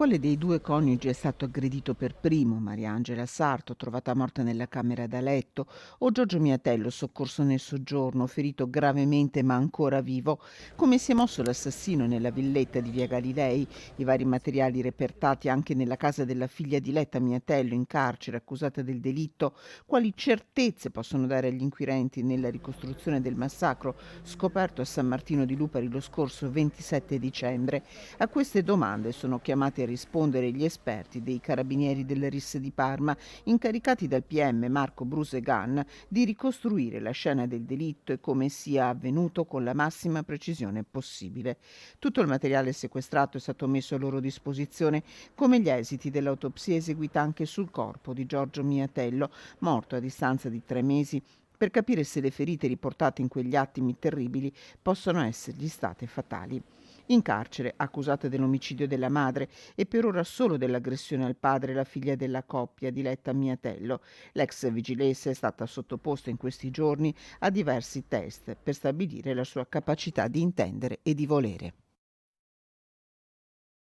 Quale dei due coniugi è stato aggredito per primo? Mariangela Sarto, trovata morta nella camera da letto, o Giorgio Miatello, soccorso nel soggiorno, ferito gravemente ma ancora vivo? Come si è mosso l'assassino nella villetta di via Galilei? I vari materiali repertati anche nella casa della figlia di Letta Miatello, in carcere, accusata del delitto? Quali certezze possono dare agli inquirenti nella ricostruzione del massacro scoperto a San Martino di Lupari lo scorso 27 dicembre? A queste domande sono chiamati a rispondere gli esperti dei carabinieri del RIS di Parma, incaricati dal PM Marco Brusegan di ricostruire la scena del delitto e come sia avvenuto con la massima precisione possibile. Tutto il materiale sequestrato è stato messo a loro disposizione, come gli esiti dell'autopsia eseguita anche sul corpo di Giorgio Miatello, morto a distanza di 3 mesi, per capire se le ferite riportate in quegli attimi terribili possono essergli state fatali. In carcere, accusata dell'omicidio della madre e per ora solo dell'aggressione al padre e la figlia della coppia, Diletta Miatello, l'ex vigilessa è stata sottoposta in questi giorni a diversi test per stabilire la sua capacità di intendere e di volere.